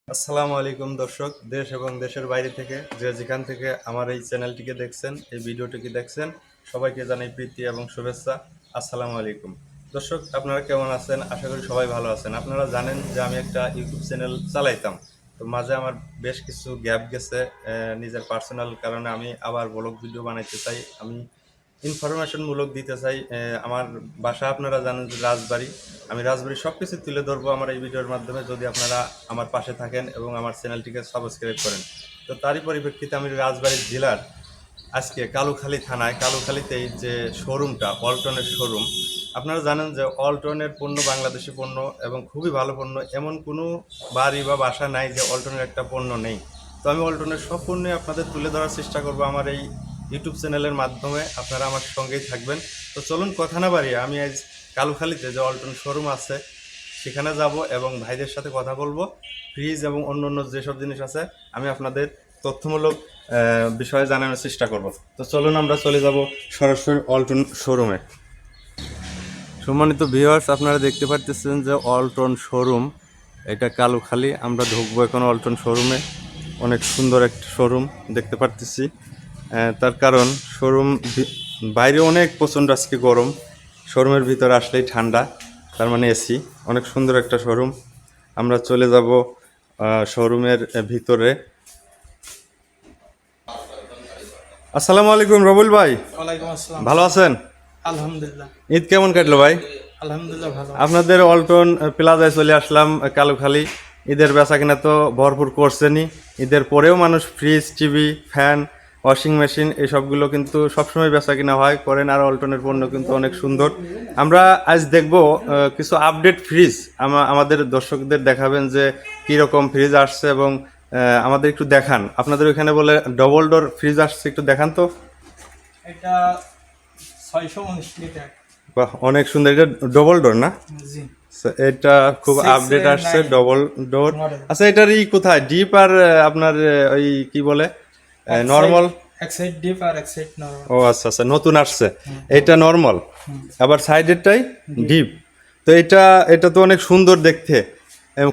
আসসালামু আলাইকুম দর্শক, দেশ এবং দেশের বাইরে থেকে যে যেখান থেকে আমার এই চ্যানেলটিকে দেখছেন, এই ভিডিওটিকে দেখছেন, সবাইকে জানাই প্রীতি এবং শুভেচ্ছা। আসসালামু আলাইকুম দর্শক, আপনারা কেমন আছেন? আশা করি সবাই ভালো আছেন। আপনারা জানেন যে আমি একটা ইউটিউব চ্যানেল চালাইতাম, তো মাঝে আমার বেশ কিছু গ্যাপ গেছে। নিজের পার্সোনাল কারণে আমি আবার ব্লগ ভিডিও বানাইতে চাই, আমি ইনফরমেশনমূলক দিতে চাই। আমার বাসা আপনারা জানেন যে রাজবাড়ী। আমি রাজবাড়ির সব কিছু তুলে ধরবো আমার এই ভিডিওর মাধ্যমে, যদি আপনারা আমার পাশে থাকেন এবং আমার চ্যানেলটিকে সাবস্ক্রাইব করেন। তো তারই পরিপ্রেক্ষিতে আমি রাজবাড়ী জেলার আজকে কালুখালী থানায়, কালুখালীতেই যে শোরুমটা, অল্টনের শোরুম, আপনারা জানেন যে অল্টনের পণ্য বাংলাদেশি পণ্য এবং খুবই ভালো পণ্য। এমন কোনো বাড়ি বা বাসা নাই যে অল্টনের একটা পণ্য নেই। তো আমি অল্টনের সব পণ্যই আপনাদের তুলে ধরার চেষ্টা করব আমার এই ইউটিউব চ্যানেলের মাধ্যমে। আপনারা আমার সঙ্গেই থাকবেন। তো চলুন কথা না বাড়িয়ে আমি আজ কালুখালীতে যে অল্টন শোরুম আছে সেখানে যাব এবং ভাইদের সাথে কথা বলবো। ফ্রিজ এবং অন্য অন্য যেসব জিনিস আছে আমি আপনাদের তথ্যমূলক বিষয়ে জানানোর চেষ্টা করব। তো চলুন আমরা চলে যাব সরাসরি অল্টন শোরুমে। সম্মানিত ভিউয়ার্স, আপনারা দেখতে পাচ্ছেন যে অল্টন শোরুম, এটা কালুখালী। আমরা ঢুকবো এখন অল্টন শোরুমে। অনেক সুন্দর একটা শোরুম দেখতে পাচ্ছি। তার কারণ শোরুম বাইরে অনেক প্রচণ্ড আজকে গরম, শোরুমের ভিতরে আসলেই ঠান্ডা, তার মানে এসি। অনেক সুন্দর একটা শোরুম। আমরা চলে যাব শোরুমের ভিতরে। আসসালামু আলাইকুম রবুল ভাই। ওয়ালাইকুম আসসালাম। ভালো আছেন? আলহামদুলিল্লাহ। ঈদ কেমন কাটলো ভাই? আলহামদুলিল্লাহ ভালো। আপনাদের অল্টন প্লাজায় চলে আসলাম কালুখালী। ঈদের বেচা কিনা তো ভরপুর করছেনই। ঈদের পরেও মানুষ fridge, TV, fan, washing machine এসবগুলো কিন্তু সবসময় বেচা কিনা হয় করেন। আর অল্টনের পণ্য কিন্তু অনেক সুন্দর। আমরা আজ দেখব কিছু আপডেট ফ্রিজ, আমাদের দর্শকদের দেখাবেন যে কীরকম ফ্রিজ আসছে এবং আমাদের একটু দেখান। আপনাদের ওইখানে বলে ডবল ডোর ফ্রিজ আসছে, একটু দেখান তো। এটা 619 লিটার। বাহ, অনেক সুন্দর। এটা ডবল ডোর না? জি। এটা খুব আপডেট আসছে, ডবল ডোর। মডেল। আচ্ছা, এটার কোথায় ডিপ আর আপনার ওই কি বলে নর্মাল? এক সাইড ডিপ আর এক সাইড নরমাল। ও আচ্ছা আচ্ছা, নতুন আসছে। এটা নর্মাল, আবার সাইডেরটাই ডিপ। তো এটা এটা তো অনেক সুন্দর দেখতে।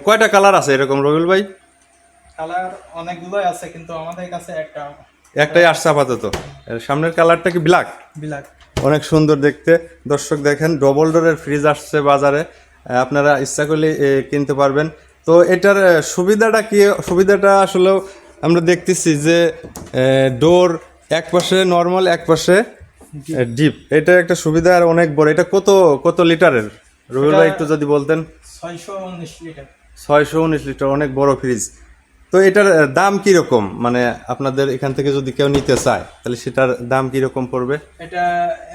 কয়টা কালার আছে এরকম রবিউল ভাই? কালার অনেকগুলোই আছে কিন্তু আমাদের কাছে একটাই আসছে আপাতত। সামনের কালারটা কি ব্ল্যাক? ব্ল্যাক। অনেক সুন্দর দেখতে। দর্শক দেখেন, ডবল ডোরের ফ্রিজ আসছে বাজারে। আপনারা ইচ্ছা করলে কিনতে পারবেন। তো এটার সুবিধাটা কি? সুবিধাটা আসলে আমরা দেখতেছি যে ডোর এক পাশে নর্মাল, এক পাশে ডিপ। এটা একটা সুবিধা আর অনেক বড়। এটা কত কত লিটারের রবিউল ভাই একটু যদি বলতেন? 619 লিটার। 619 লিটার, অনেক বড় ফ্রিজ। তো এটার দাম কীরকম? মানে আপনাদের এখান থেকে যদি কেউ নিতে চায় তাহলে সেটার দাম কীরকম পড়বে? এটা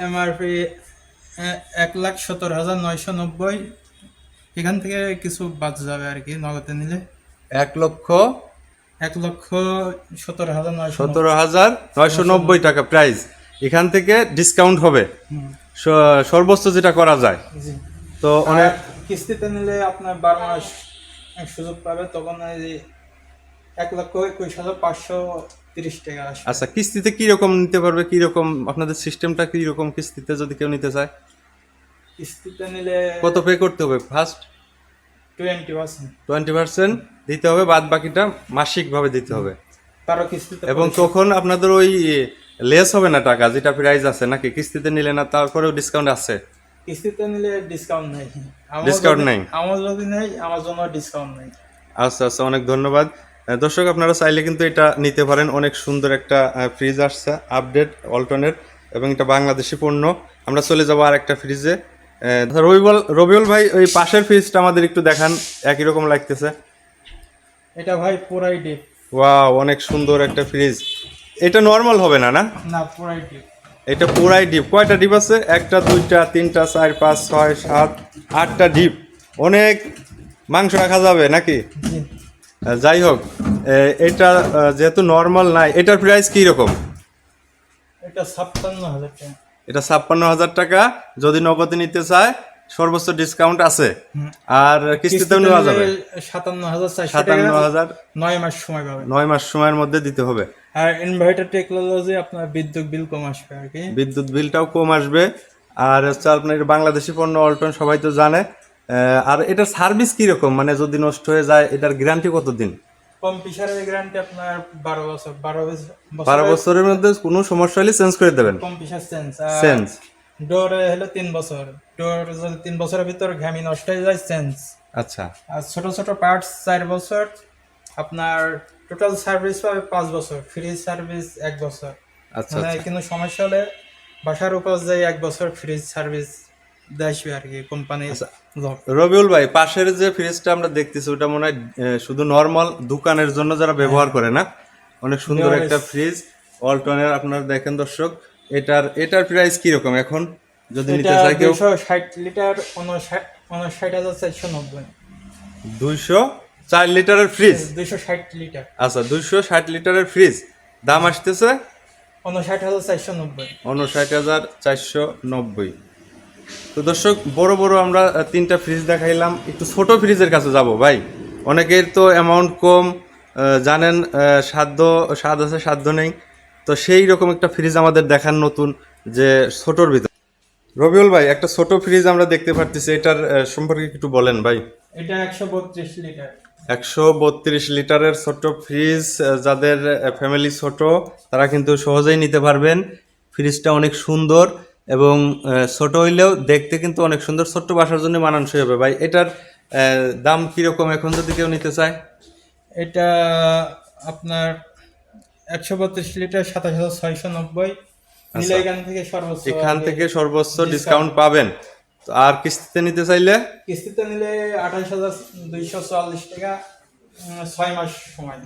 এমআরপি 1,17,990। এখান থেকে কিছু বাদ যাবে আর কি নগদে নিলে। 1,17,990 টাকা প্রাইস। এখান থেকে ডিসকাউন্ট হবে সর্বোচ্চ যেটা করা যায়। জি। তো অনেক কিস্তিতে নিলে আপনার 12 মাস সুযোগ পাবে, তখন 1,21,530 টাকা আসবে। আচ্ছা, কিস্তিতে কীরকম নিতে পারবে? কীরকম আপনাদের সিস্টেমটা কীরকম? কিস্তিতে যদি কেউ নিতে চায় কিস্তিতে নিলে কত পে করতে হবে? ফার্স্ট 20%। 20% দিতে হবে, বাদ বাকিটা মাসিকভাবে দিতে হবে। তারও কিস্তিতে এবং তখন আপনাদের ওই লেস হবে না টাকা, যেটা প্রাইস আছে নাকি? কিস্তিতে নিলে না তারপরেও ডিসকাউন্ট আছে? কিস্তিতে নিলে ডিসকাউন্ট নেই। ডিসকাউন্ট নেই? আমার যদি নেই, আমার জন্য ডিসকাউন্ট নেই। আচ্ছা আচ্ছা, অনেক ধন্যবাদ। দর্শক, আপনারা চাইলে কিন্তু এটা নিতে পারেন। অনেক সুন্দর একটা ফ্রিজ আসছে আপডেট অল্টনের, এবং এটা বাংলাদেশি পণ্য। আমরা চলে যাবো আর একটা ফ্রিজে। রবিউল ভাই, ওই পাশের ফ্রিজটা আমাদের একটু দেখান, একই রকম লাগতেছে। এটা ভাই পুরাই ডিপ। ওয়াও, অনেক সুন্দর একটা ফ্রিজ। এটা নর্মাল হবে না? না, না, পুরাই ডিপ। এটা পুরাই ডিপ। কয়টা ডিপ আছে? 1টা 2টা 3টা 4 5 6 7 8টা ডিপ। অনেক মাংস রাখা যাবে নাকি? জি। যাই হোক, এটা যেহেতু নর্মাল নাই, এটার প্রাইস কী রকম? এটা 56,000 টাকা। এটা 56,000 টাকা। যদি নগদে নিতে চায় সর্বোচ্চ ডিসকাউন্ট আছে, আর কিস্তিতেও নেওয়া যাবে। 57,400 টাকা। 57,000, 9 মাস সময় পাবে। 9 মাস সময়ের মধ্যে দিতে হবে। আর ইনভার্টার টেকনোলজি, আপনার বিদ্যুৎ বিল কম আসবে আর কি। বিদ্যুৎ বিলটাও কম আসবে। আর হচ্ছে আপনার বাংলাদেশি পণ্য অল্টন, সবাই তো জানে। আর এটার সার্ভিস কীরকম? মানে যদি নষ্ট হয়ে যায় এটার গ্যারান্টি কতদিন? কম্পিউটারের গ্যারান্টি আপনার 12 বছর 12 12 বছরের মধ্যে কোনো সমস্যা হলে চেঞ্জ করে দেবেন। Computer change. চেঞ্জ। ডোর হলো 3 বছর, ডোর যদি 3 বছরের ভিতর ঘামি নষ্ট হয়ে যায় চেঞ্জ। আচ্ছা আর ছোট ছোট পার্টস 4 বছর। আপনার টোটাল সার্ভিস পাবে 5 বছর, ফ্রি সার্ভিস 1 বছর। আচ্ছা মানে আচ্ছা কোনো সমস্যা হলে বাসার উপর যাই 1 বছর ফ্রি সার্ভিস দেয় আর কি কোম্পানি। আচ্ছা। রবিউল ভাই, পাশের যে ফ্রিজটা আমরা দেখতেছি ওটা মনে হয় শুধু নর্মাল দোকানের জন্য যারা ব্যবহার করে না, অনেক সুন্দর Yes. একটা ফ্রিজ ওয়ালটনের। আপনারা দেখেন দর্শক, এটার প্রাইস কি রকম এখন যদি নিতে এটা চাই কেউ? 260 লিটার 59,490। 204 লিটারের ফ্রিজ। 260 লিটার আচ্ছা 260 লিটারের ফ্রিজ, দাম আসতেছে 59,490। 59,490। তো দর্শক, বড় বড় আমরা তিনটা ফ্রিজ দেখাইলাম, একটু ছোট ফ্রিজের কাছে যাব ভাই। অনেকের তো অ্যামাউন্ট কম, জানেন, স্বাদ আছে সাধ্য নেই। তো সেই রকম একটা ফ্রিজ আমাদের দেখান নতুন, যে ছোটর ভিতর। রবিউল ভাই, একটা ছোট ফ্রিজ আমরা দেখতে পারতেছি, এটার সম্পর্কে একটু বলেন ভাই। এটা 132 লিটার। 132 লিটারের ছোট ফ্রিজ, যাদের ফ্যামিলি ছোট তারা কিন্তু সহজেই নিতে পারবেন। ফ্রিজটা অনেক সুন্দর এবং ছোট হইলেও দেখতে কিন্তু অনেক সুন্দর, ছোট্ট বাসার জন্য মানানসই হবে ভাই। এটার দাম কিরকম এখন যদি কেউ নিতে চায়? এটা আপনার 132 লিটার 27,690। নিলে এখান থেকে সর্বোচ্চ ডিসকাউন্ট পাবেন। তো আর কিস্তিতে নিতে চাইলে? কিস্তিতে নিলে 28,240 টাকা, 6 মাস সময়।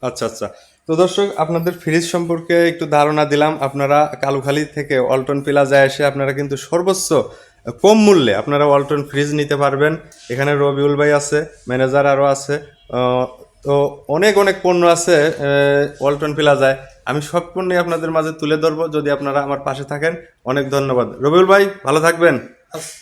আচ্ছা আচ্ছা। তো দর্শক, আপনাদের ফ্রিজ সম্পর্কে একটু ধারণা দিলাম। আপনারা কালুখালী থেকে ওয়ালটন প্লাজায় এসে আপনারা কিন্তু সর্বোচ্চ কম মূল্যে আপনারা ওয়ালটন ফ্রিজ নিতে পারবেন। এখানে রবিউল ভাই আছে, ম্যানেজার আরও আছে। তো অনেক অনেক পণ্য আছে ওয়ালটন প্লাজায়। আমি সব পণ্যই আপনাদের মাঝে তুলে ধরবো যদি আপনারা আমার পাশে থাকেন। অনেক ধন্যবাদ রবিউল ভাই, ভালো থাকবেন। আচ্ছা।